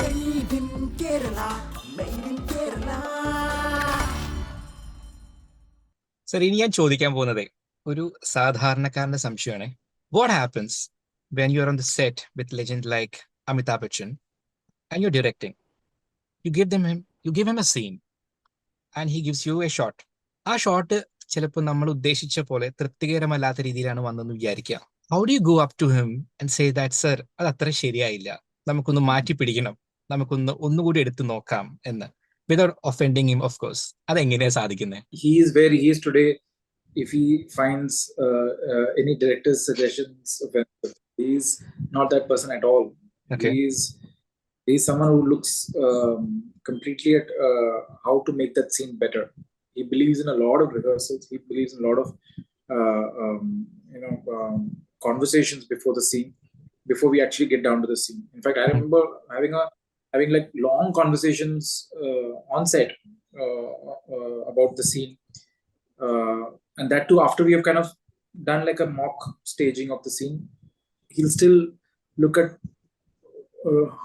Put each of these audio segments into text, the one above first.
Made in Kerala, made in Kerala. Sir, ഇനി ഞാൻ ചോദിക്കാൻ പോകുന്നത് ഒരു സാധാരണക്കാരന്റെ സംശയമാണ്. What happens when you are on the set with legend like Amitabh Bachchan and you directing, you give him a scene and he gives you a shot. ആ shot ചിലപ്പോൾ നമ്മൾ ഉദ്ദേശിച്ച പോലെ തൃപ്തികരമല്ലാത്ത രീതിയിലാണ് വന്നെന്ന് വിചാരിക്കുക. How do you go up to him and say that sir, അത് അത്ര ശരിയായില്ല, നമുക്കൊന്ന് മാറ്റി പിടിക്കണം, ഒന്നുകൂടി എടുത്തു നോക്കാം എന്ന്, വിതൗട്ട് ഒഫെൻഡിങ് ഹിം, ഓഫ് കോഴ്സ്. അതെങ്ങനെയാ സാധിക്കുന്നത്? He is where he is today. If he finds any director's suggestions offensive, he is not that person at all. Okay. He is someone who looks completely at how to make that scene better. He believes in a lot of rehearsals. He believes in a lot of conversations before the scene, before we actually get down to the scene. In fact, I remember having like long conversations on set about the scene, and that too after we have kind of done like a mock staging of the scene. He'll still look at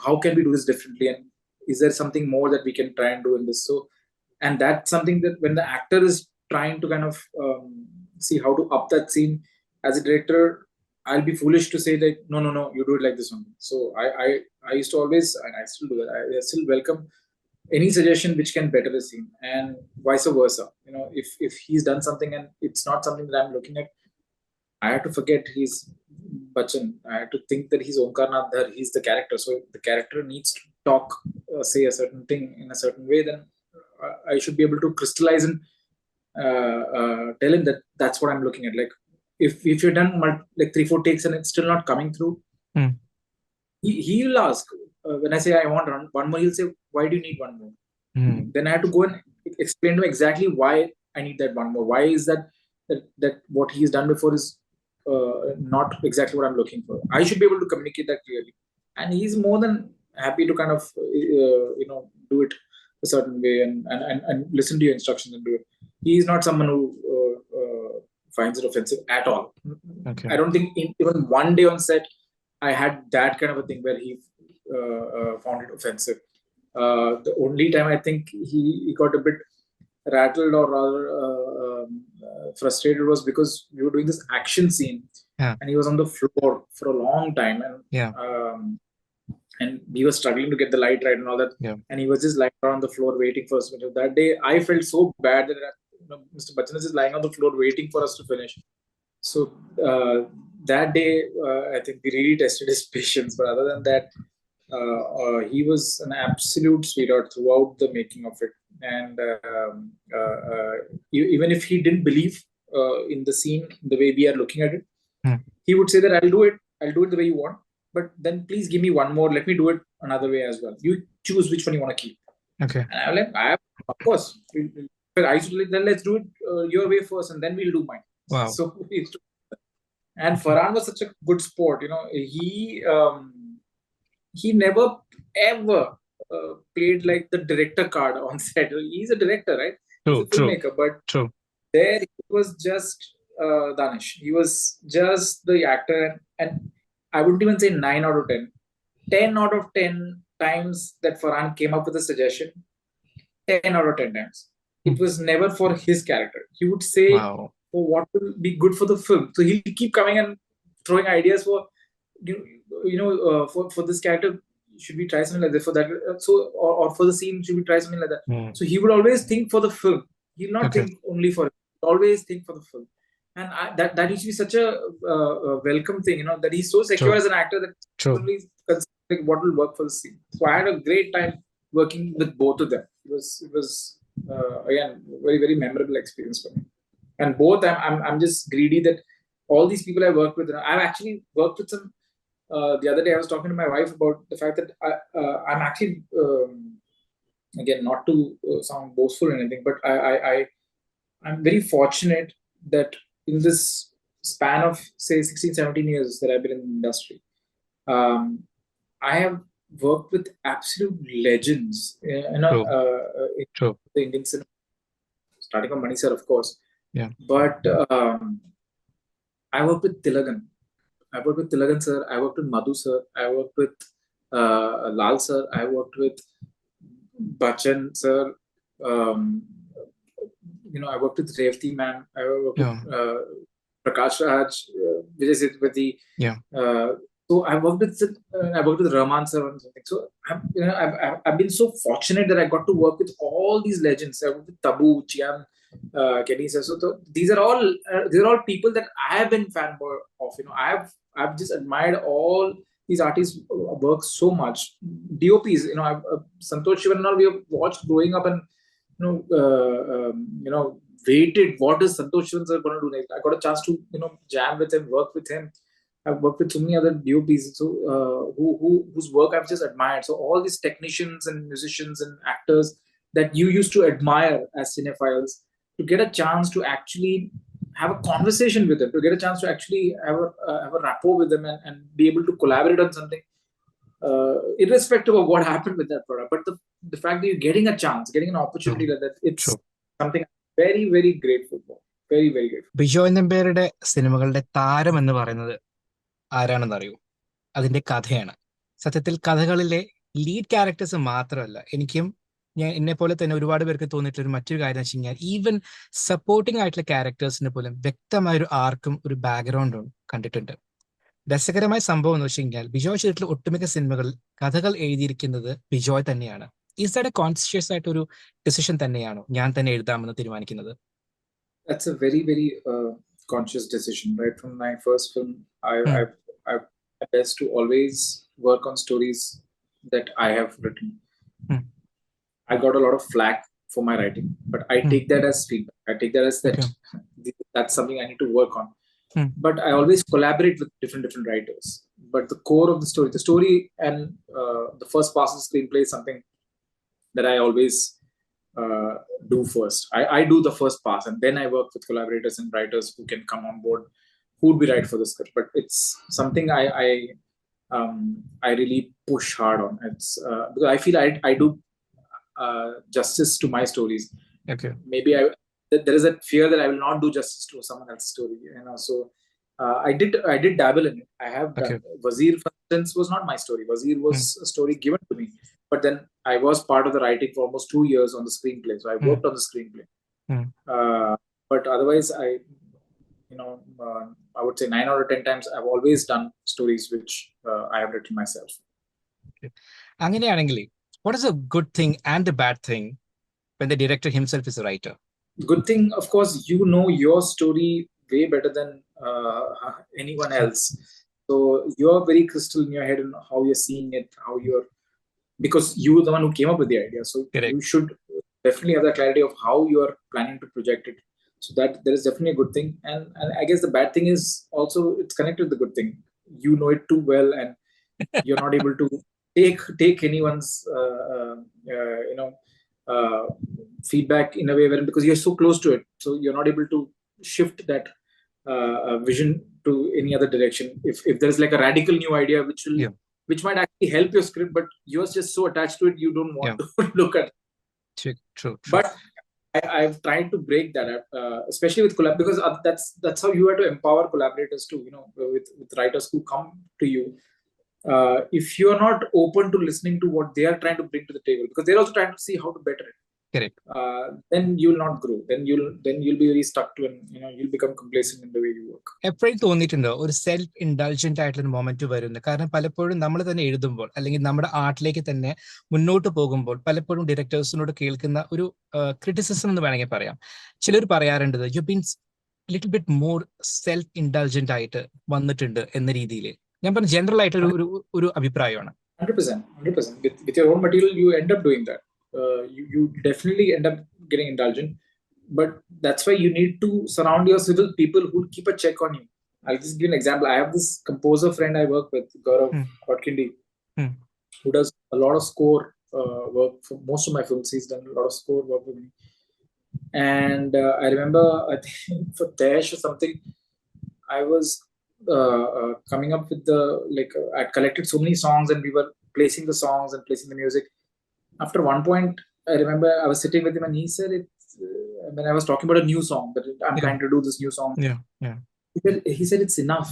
how can we do this differently, and is there something more that we can try and do in this. So, and that's something that when the actor is trying to kind of see how to up that scene, as a director I'll be foolish to say that no, you do it like this one. So I used to always, and I still do that, I still welcome any suggestion which can better the scene, and vice versa. If he's done something and it's not something that I'm looking at, I have to forget he's Bachchan. I have to think that he's Omkarnath Dhar, he's the character. So if the character needs to talk, say a certain thing in a certain way, then I should be able to crystallize and tell him that that's what I'm looking at. Like if you've done like 3-4 takes and it's still not coming through, he will ask. When I say I want one more, he'll say, why do you need one more? Then I have to go and explain to him exactly why I need that one more. Why is that what he's done before is not exactly what I'm looking for. I should be able to communicate that clearly, and he's more than happy to kind of do it a certain way and listen to your instructions and do it. He's not someone who finds it offensive at all. Okay. I don't think even one day on set I had that kind of a thing where he found it offensive. The only time I think he got a bit rattled or rather frustrated was because we were doing this action scene, and he was on the floor for a long time, and we were struggling to get the light right and all that, and he was just lying around the floor waiting for us. That day I felt so bad that Mr. Bachchan is just lying on the floor waiting for us to finish. So that day I think we really tested his patience, but other than that he was an absolute sweetheart throughout the making of it. And even if he didn't believe in the scene the way we are looking at it, he would say that I'll do it the way you want, but then please give me one more, let me do it another way as well. You choose which one you want to keep. Okay. And I'm like, of course, I should like, then let's do it your way first, and then we'll do mine. Wow. So and Farhan was such a good sport. He never ever played like the director card on set. He's a director, right? He's a filmmaker, but there he was just Danish. He was just the actor, and I wouldn't even say 9 out of 10. 10 out of 10 times that Farhan came up with a suggestion, 10 out of 10 times, it was never for his character. He would say, oh, what will be good for the film? So he'll keep coming and throwing ideas for, for this character, should we try something like this? For that, or for the scene, should we try something like that? So he would always think for the film. He'll not think only for it. He'll always think for the film. And that used to be such a welcome thing, that he's so secure as an actor that only considering what will work for the scene. So I had a great time working with both of them. It was again very, very memorable experience for me. And both, I'm just greedy that all these people I work with, I've actually worked with some. The other day I was talking to my wife about the fact that I'm actually again, not to sound boastful or anything, but I'm very fortunate that in this span of say 16-17 years that I've been in the industry, I have worked with absolute legends in the Indian cinema, starting from Mani sir, of course. But I worked with Tilagan. I worked with Tilagan sir. I worked with Madhu sir. I worked with Lal sir. I worked with Bachchan sir. I worked with Revati ma'am. I worked with Prakash Raj, Vijay Sethupathi. Yeah. So I worked with Rahman sir and something. So I've been so fortunate that I got to work with all these legends. I worked with Tabu, Chiam, Kenny sir. So these are all people that I have been fanboy of. I've just admired all these artists' work so much. DOPs, Santosh Shivan and all we have watched growing up and waited. What is Santosh Shivan sir going to do next? I got a chance to jam with him, work with him. I've worked with so many other DOPs, so whose work I've just admired. So all these technicians and musicians and actors that you used to admire as cinephiles, to get a chance to actually have a conversation with them, to get a chance to actually have a rapport with them and be able to collaborate on something, irrespective of what happened with that product. But the fact that you're getting a chance, getting an opportunity like that, it's something I'm very, very grateful for. Very, very grateful. Bijoy നമ്പ്യാരുടെ സിനിമകളുടെ താരം എന്ന് പറയുന്നത് ആരാണെന്ന് അറിയൂ? അതിന്റെ കഥയാണ്. സത്യത്തിൽ കഥകളിലെ ലീഡ് ക്യാരക്ടേഴ്സ് മാത്രമല്ല, എന്നെ പോലെ തന്നെ ഒരുപാട് പേർക്ക് തോന്നിയിട്ടുള്ള മറ്റൊരു കാര്യം എന്ന് വെച്ച് കഴിഞ്ഞാൽ ഈവൻ സപ്പോർട്ടിംഗ് ആയിട്ടുള്ള ക്യാരക്ടേഴ്സിന് പോലും വ്യക്തമായ ഒരു ആർക്കും ഒരു ബാക്ക്ഗ്രൗണ്ടും കണ്ടിട്ടുണ്ട്. രസകരമായ സംഭവം എന്ന് വെച്ച് കഴിഞ്ഞാൽ ബിജോയ് ചെയ്തിട്ടുള്ള ഒട്ടുമിക്ക സിനിമകളിൽ കഥകൾ എഴുതിയിരിക്കുന്നത് ബിജോയ് തന്നെയാണ്. ഈസ് ദാറ്റ് എ കോൺഷ്യസ് ആയിട്ടൊരു ഡിസിഷൻ തന്നെയാണോ ഞാൻ തന്നെ എഴുതാമെന്ന് തീരുമാനിക്കുന്നത്? That's a very, very conscious decision. Right from my first film, I've best to always work on stories that I have written. I got a lot of flack for my writing, but I take that as feedback. I take that as that's something I need to work on. But I always collaborate with different writers. But the core of the story and the first pass of the screenplay is something that I always do first. I do the first pass, and then I work with collaborators and writers who can come on board, who would be right for the script. But it's something I really push hard on. It's because I feel I do justice to my stories. Okay. Maybe there is a fear that I will not do justice to someone else's story. So I did dabble in it. I have done. Wazir, for instance, was not my story. Wazir was a story given to me. But then I was part of the writing for almost 2 years on the screenplay. So I worked on the screenplay. But otherwise, I would say 9 out of 10 times I've always done stories which I have written myself. അങ്ങനെയാണെങ്കിൽ what is a good thing and a bad thing when the director himself is a writer? Good thing, of course, you know your story way better than anyone else. So you're very crystal in your head on how you're seeing it, because you were the one who came up with the idea. So you should definitely have the clarity of how you are planning to project it. So that there is definitely a good thing. And I guess the bad thing is also it's connected to the good thing. You know it too well, and you're not able to take anyone's feedback in a way because you're so close to it. So you're not able to shift that vision to any other direction. If there's like a radical new idea which might actually help your script, but you're just so attached to it, you don't want to look at it. True. But I've tried to break that up, especially with collab, because that's how you have to empower collaborators too. With writers who come to you. If you are not open to listening to what they are trying to bring to the table, because they're also trying to see how to better it. Correct. Then you will not grow. Then you'll be very stuck to, and you'll become complacent in the way you work. എപ്പോഴും തോന്നിയിട്ടുണ്ടോ ഒരു self ഇൻഡൾജന്റ് ആയിട്ടുള്ള moment വരുന്നത്? കാരണം പലപ്പോഴും നമ്മൾ തന്നെ എഴുതുമ്പോൾ അല്ലെങ്കിൽ നമ്മുടെ ആർട്ടിലേക്ക് തന്നെ മുന്നോട്ട് പോകുമ്പോൾ പലപ്പോഴും ഡയറക്ടേഴ്സിനോട് കേൾക്കുന്ന ഒരു ക്രിറ്റിസിസം എന്ന് വേണമെങ്കിൽ പറയാം. ചിലർ പറയാറുണ്ട് you been little bit more self indulgent ആയിട്ട് വന്നിട്ടുണ്ട് എന്ന രീതിയിൽ. ഞാൻ പറഞ്ഞ ജനറൽ ആയിട്ട് ഒരു അഭിപ്രായമാണ്. 100%. With your own material, you end up doing that. You definitely end up getting indulgent, but that's why you need to surround yourself with people who will keep a check on you. I'll just give an example. I have this composer friend I work with, Gaurav Kotkindi, who does a lot of score work for most of my films. He's done a lot of score work with me. And I remember, I think for Tesh or something, I was coming up with I collected so many songs and we were placing the songs and placing the music. After one point, I remember I was sitting with him and he said when I was talking about a new song, that I'm trying to do this new song. Yeah. He said it's enough.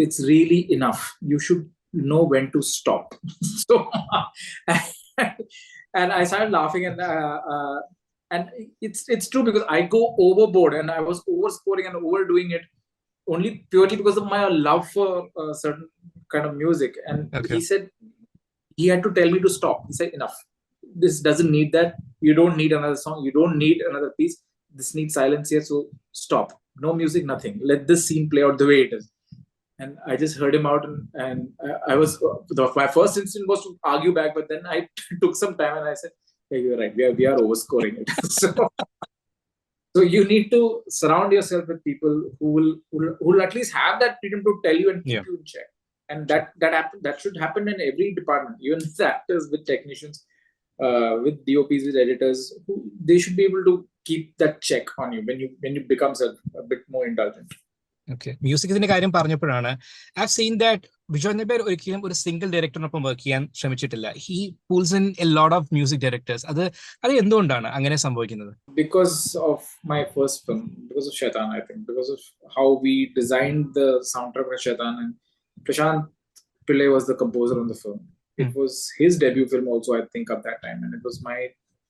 It's really enough. You should know when to stop. So, and I started laughing, and it's true, because I go overboard, and I was overscoring and overdoing it only purely because of my love for a certain kind of music. And Okay. he said, he had to tell me to stop. He said, enough. This doesn't need that. You don't need another song. You don't need another piece. This needs silence here. So stop. No music, nothing. Let this scene play out the way it is. And I just heard him out, and I was, my first instinct was to argue back, but then I took some time and I said, yeah, you're right. We are overscoring it. So you need to surround yourself with people who will at least have that freedom to tell you and keep you in check. And that should happen in every department, even with actors, with technicians, with DOPs, with editors. They should be able to keep that check on you when you become a bit more indulgent. Okay. മ്യൂസിക്കിന്റെ കാര്യം പറഞ്ഞപ്പോഴാണ് I have seen that Bijoy Nambiar ഒരിക്കലും ഒരു single ഡയറക്ടറിനൊപ്പം work ചെയ്യാൻ ശ്രമിച്ചിട്ടില്ല. He pools in a lot of music directors. അത് എന്തുകൊണ്ടാണ് അങ്ങനെ സംഭവിക്കുന്നത്? Because of my first film, because of Shaitan, I think, because of how we designed the soundtrack of Shaitan, and Prashant Pillai was the composer on the film. It was his debut film also, I think, at that time, and it was my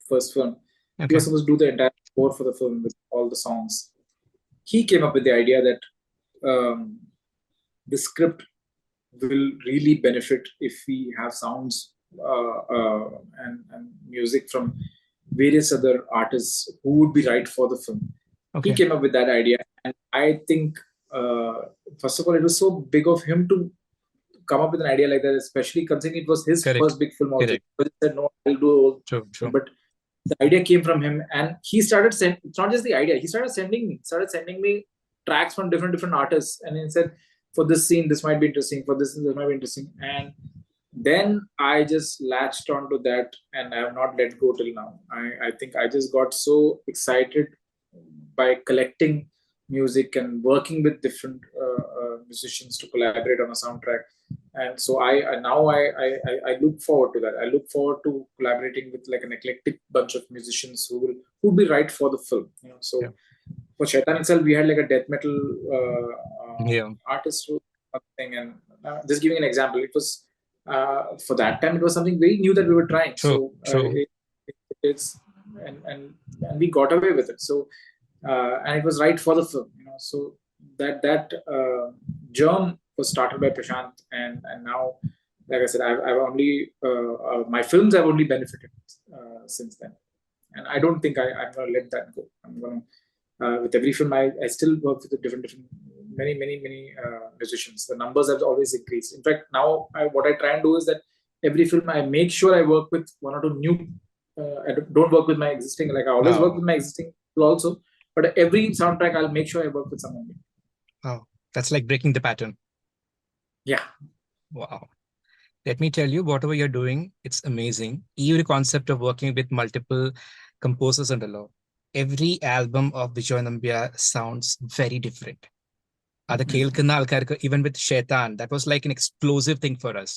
first film. He was supposed to do the entire score for the film with all the songs. He came up with the idea that the script will really benefit if we have sounds and music from various other artists who would be right for the film. Okay. He came up with that idea, and I think first of all, it was so big of him to come up with an idea like that, especially considering it was his first big film also. But he said, no, I'll do all. True. But the idea came from him, and he started sending, it's not just the idea, he started sending me tracks from different artists, and he said, for this scene this might be interesting, for this might be interesting. And then I just latched onto that, and I have not let go till now. I think I just got so excited by collecting music and working with different musicians to collaborate on a soundtrack. And so I look forward to that. I look forward to collaborating with like an eclectic bunch of musicians who will be right for the film. So for Shaitan itself, we had like a death metal artist who something, and just giving an example, it was for that time it was something very new that we were trying. It's and we got away with it. So and it was right for the film. So that germ was started by Prashant, and now, like I said, I've only my films have only benefited since then, and I don't think I'm going to let that go. I'm going to with every film I still work with different many musicians. The numbers have always increased. In fact, now what I try and do is that every film I make sure I work with one or two new. I don't work with my existing. Like I always work with my existing people also, but every soundtrack I'll make sure I work with someone new. Oh, that's like breaking the pattern. Yeah. Wow. Let me tell you, whatever you're doing, it's amazing. Even concept of working with multiple composers and all. Every album of Bejoy Nambiar sounds very different. Ada kelkunna alkarku, even with Shaitan, that was like an explosive thing for us.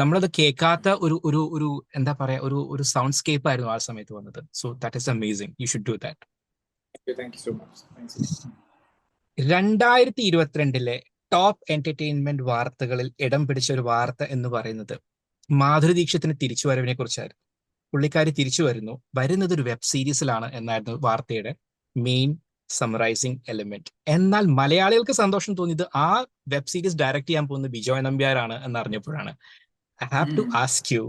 നമ്മളത് കേൾക്കാത്ത ഒരു എന്താ പറയാ ഒരു sound scape ആയിരുന്നു ആ സമയത്ത് വന്നത്. So that is amazing. You should do that. Thank you so much. Thanks. 2022 top entertainment വാർത്തകളിൽ ഇടം പിടിച്ച ഒരു വാർത്ത എന്ന് പറയുന്നത് മാധുരി ദീക്ഷിത്തിന് തിരിച്ചുവരവിനെ കുറിച്ചായിരുന്നു. പുള്ളിക്കാരി തിരിച്ചു വരുന്നത് ഒരു വെബ് സീരീസിലാണ് എന്നായിരുന്നു വാർത്തയുടെ മെയിൻ സമറൈസിംഗ് എലിമെന്റ്. എന്നാൽ മലയാളികൾക്ക് സന്തോഷം തോന്നിയത് ആ വെബ് സീരീസ് ഡയറക്ട് ചെയ്യാൻ പോകുന്നത് ബിജോയ് നമ്പ്യാർ ആണ് എന്നറിഞ്ഞപ്പോഴാണ്. I have to ask you,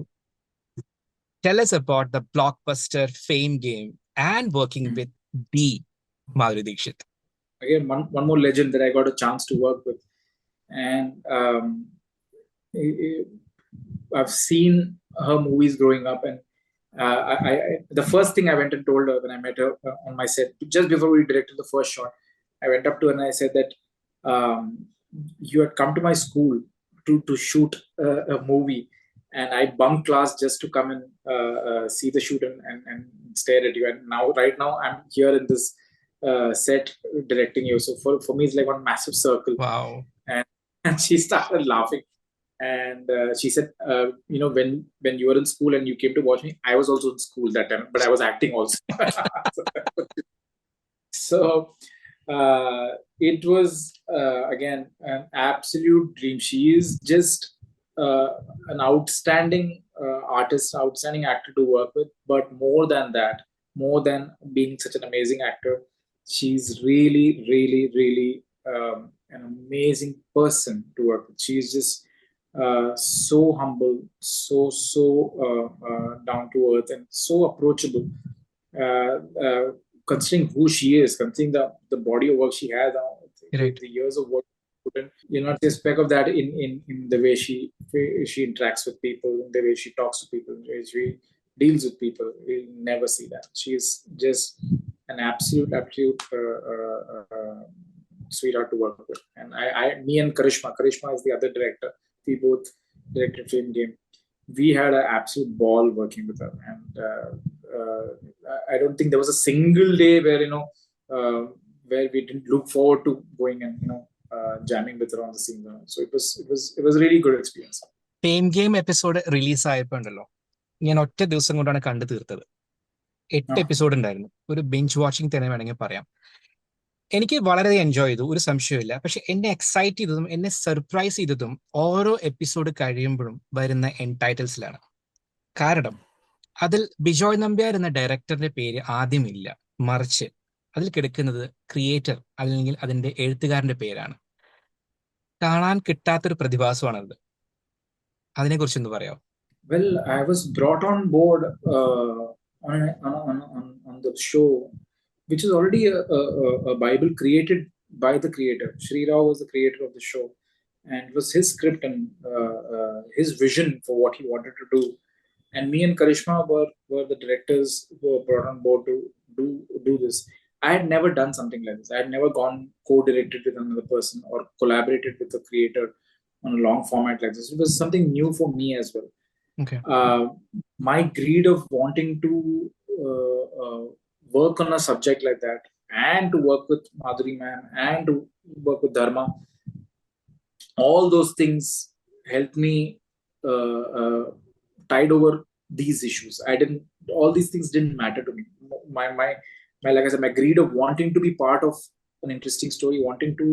tell us about the blockbuster Fame game and working with the Madhuri Dixit. Again, one more legend that I got a chance to work with, and I've seen her movies growing up, and the first thing I went and told her when I met her on my set, just before we directed the first shot, I went up to her and I said that you had come to my school to shoot a movie, and I bunked class just to come and see the shoot and stare at you. And right now, I'm here in this set directing you. So for me, it's like one massive circle. Wow. And she started laughing. And she said, when you were in school and you came to watch me, I was also in school that time, but I was acting also. So it was, again, an absolute dream. She is just an outstanding artist, outstanding actor to work with. But more than that, more than being such an amazing actor, she's really, really, really an amazing person to work with. She's just so humble, so down to earth, and so approachable. Uh, uh, Considering who she is, considering the body of work she has, Right. the years of work put in, you'll not see a speck of that in the way she interacts with people, in the way she talks to people, in the way she deals with people. We'll never see that. She's just an absolute sweetheart to work with. And me and Karishma is the other director. We both directed Film Game. We had an absolute ball working with her, and I don't think there was a single day where where we didn't look forward to going and jamming with her on the scene. So it was a really good experience. Fame game episode release ആയപ്പോ ഉണ്ടല്ലോ, ഞാൻ ഒറ്റ ദിവസം കൊണ്ടാണ് കണ്ടു തീർത്തത്. 8 episode ഉണ്ടായിരുന്നു. ഒരു ബിഞ്ച് വാച്ചിങ് തന്നെ വേണമെങ്കിൽ പറയാം. എനിക്ക് വളരെ എൻജോയ് ചെയ്തു, ഒരു സംശയമില്ല. പക്ഷെ എന്നെ എക്സൈറ്റ് ചെയ്തതും എന്നെ സർപ്രൈസ് ചെയ്തതും ഓരോ എപ്പിസോഡ് കഴിയുമ്പോഴും വരുന്ന എൻഡ് ടൈറ്റിൽസിലാണ്. കാരണം അതിൽ ബിജോയ് നമ്പ്യാർ എന്ന ഡയറക്ടറുടെ പേര് ആദ്യമില്ല, മറിച്ച് അതിൽ കിടക്കുന്നത് ക്രിയേറ്റർ അല്ലെങ്കിൽ അതിന്റെ എഴുത്തുകാരന്റെ പേരാണ്. കാണാൻ കിട്ടാത്തൊരു പ്രതിഭാസമാണത്. അതിനെക്കുറിച്ച് ഒന്ന് പറയാമോ? Well, I was brought on board on the show, which is already a Bible created by the creator. Sri Rao was the creator of the show, and it was his script and his vision for what he wanted to do. And me and Karishma were the directors who were brought on board to do this. I had never done something like this. I had never co-directed with another person or collaborated with the creator on a long format like this. It was something new for me as well. Okay. My greed of wanting to work on a subject like that, and to work with Madhuri ma'am, and to work with Dharma, all those things helped me tide over these issues. All these things didn't matter to me. My like I said, my greed of wanting to be part of an interesting story, wanting to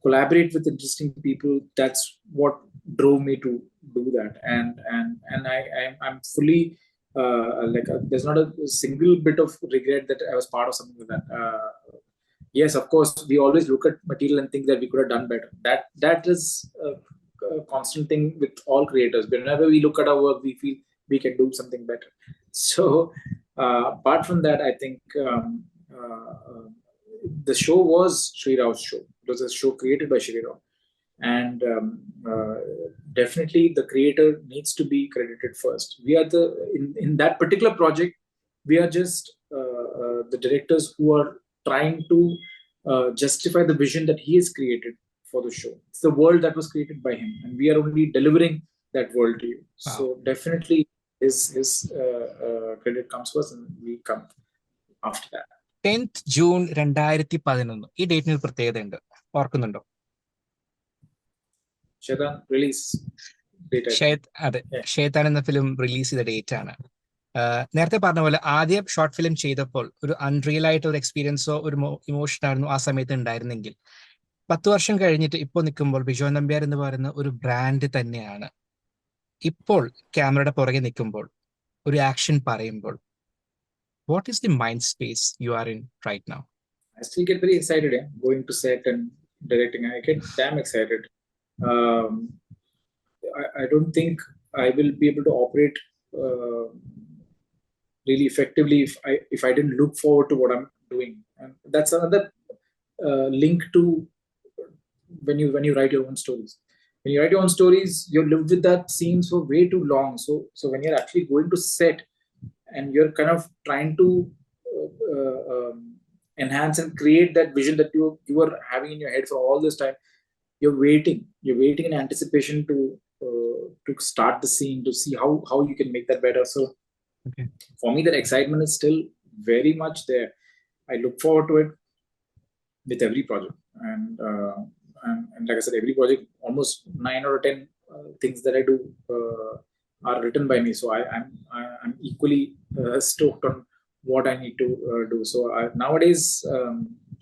collaborate with interesting people, that's what drove me to do that. And I'm fully there's not a single bit of regret that I was part of something like that. Yes, of course, we always look at material and think that we could have done better. That is a constant thing with all creators. Whenever we look at our work, we feel we can do something better. So apart from that, I think the show was Sri Rao's show. It was a show created by Sri Rao, and definitely the creator needs to be credited first. We are in that particular project, we are just the directors who are trying to justify the vision that he has created for the show. It's the world that was created by him, and we are only delivering that world to you. Wow. So definitely his credit comes first, and we come after that. 10th June 2011, ഈ ഡേറ്റിന് ഒരു പ്രത്യേകതയുണ്ട്, ഓർക്കുന്നുണ്ടോ? അതെ, ഷേത്താൻ എന്ന film release ചെയ്ത date ആണ്. നേരത്തെ പറഞ്ഞ പോലെ ആദ്യം ഷോർട്ട് ഫിലിം ചെയ്തപ്പോൾ ഒരു അൺറിയൽ ആയിട്ട് ഒരു എക്സ്പീരിയൻസോ ഒരു ഇമോഷൻ ആയിരുന്നു ആ സമയത്ത് ഉണ്ടായിരുന്നെങ്കിൽ, 10 വർഷം കഴിഞ്ഞിട്ട് ഇപ്പോൾ നിൽക്കുമ്പോൾ ബിജോയ് നമ്പ്യാർ എന്ന് പറയുന്ന ഒരു ബ്രാൻഡ് തന്നെയാണ്. ഇപ്പോൾ ക്യാമറയുടെ പുറകെ നിൽക്കുമ്പോൾ, ഒരു ആക്ഷൻ പറയുമ്പോൾ, what is the mind space you are in right now? I still get very excited going to set and directing. I get damn excited. I don't think I will be able to operate really effectively if I didn't look forward to what I'm doing. And that's another link to when you write your own stories. When you write your own stories, you live with that scene for way too long. So when you're actually going to set and you're kind of trying to enhance and create that vision that you were having in your head for all this time, you're waiting in anticipation to start the scene, to see how you can make that better. So okay, for me, that excitement is still very much there. I look forward to it with every project, and like I said, every project, almost 9 or 10 things that I do are written by me. So I'm equally stoked on what I need to do. So nowadays,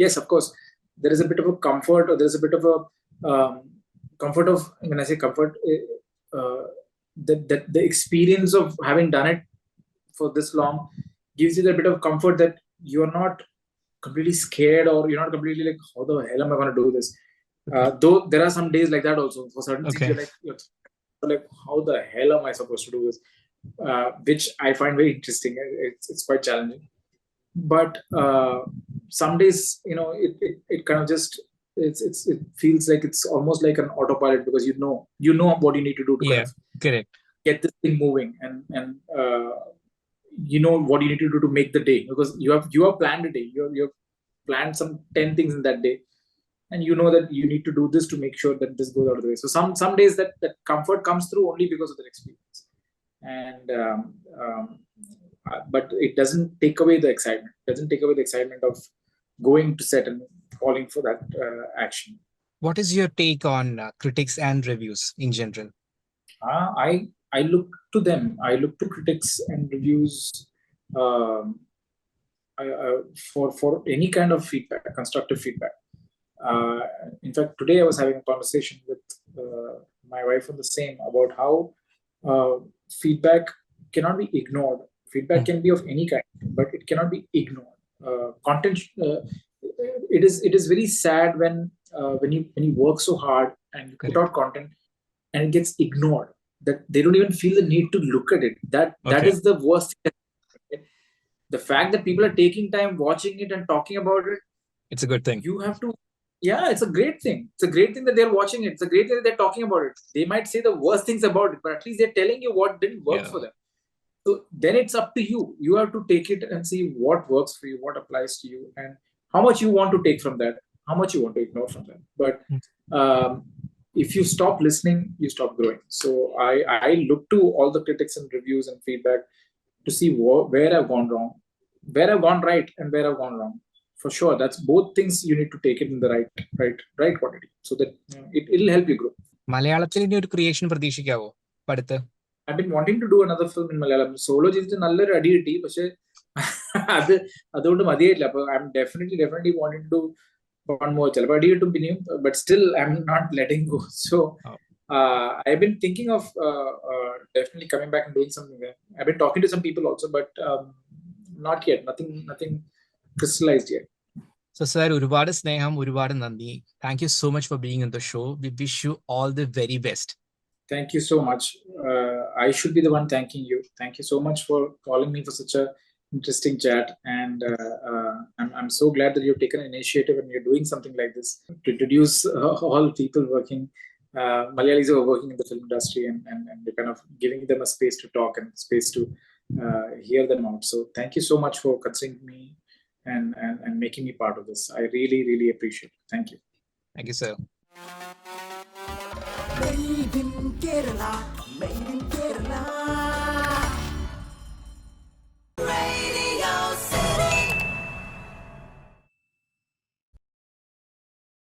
yes, of course, there is a bit of a comfort, or there's a bit of a comfort of, when I say comfort, the experience of having done it for this long gives you a bit of comfort that you're not completely scared, or you're not completely like, how the hell am I going to do this? Though there are some days like that also. For certain things, you're like, how the hell am I supposed to do this? Which I find very interesting. It's quite challenging. But some days, it kind of just it feels like it's almost like an autopilot, because you know what you need to do to kind of correct, get this thing moving, and you know what you need to do to make the day, because you have planned a day. You've planned some 10 things in that day, and you know that you need to do this to make sure that this goes out of the way. So some days that comfort comes through only because of that experience, and but it doesn't take away the excitement. It doesn't take away the excitement of going to set and calling for that action. What is your take on critics and reviews in general? I look to them. I look to critics and reviews for any kind of feedback, constructive feedback. In fact, today I was having a conversation with my wife on the same about how feedback cannot be ignored. Feedback can be of any kind, but it cannot be ignored. Content. It is very sad when you work so hard and you put out content and it gets ignored. That they don't even feel the need to look at it. That is the worst thing. The fact that people are taking time watching it and talking about it, it's a good thing. You have to, it's a great thing. It's a great thing that they're watching it. It's a great thing that they're talking about it. They might say the worst things about it, but at least they're telling you what didn't work for them. So then it's up to you. You have to take it and see what works for you, what applies to you, and how much you want to take from that, how much you want to ignore from that. But if you stop listening, you stop growing. So I look to all the critics and reviews and feedback to see where I've gone wrong, where I've gone right, and where I've gone wrong. For sure, that's both things. You need to take it in the right quantity, so that it'll help you grow. മലയാളത്തിൽ ഇനി ഒരു creation പ്രതീക്ഷിക്കാവോ അടുത്ത്? I've been wanting to do another film in Malayalam. Solo ചെയ്തിട്ട് നല്ലൊരു അടി കിട്ടി, പക്ഷെ അതുകൊണ്ട് മതിയായില്ല. അപ്പൊ I'm definitely wanting to do one more. ചിലപ്പോൾ അടി കിട്ടും പിന്നെയും, but still I'm not letting go. So I've been thinking of definitely coming back and doing something there. I've been talking to some people also, but not yet. Nothing crystallized yet. So sir, ഒരുപാട് സ്നേഹം, ഒരുപാട് നന്ദി. Thank you so much for being on the show. We wish you all the very best. Thank you so much. I should be the one thanking you. Thank you so much for calling me for such a interesting chat, and I'm so glad that you've taken an initiative and you're doing something like this to introduce all people working, Malayalis who are working in the film industry, and you're kind of giving them a space to talk and space to hear them out. So thank you so much for considering me and making me part of this. I really appreciate it. Thank you. Thank you, sir. Made in Kerala, made in Kerala.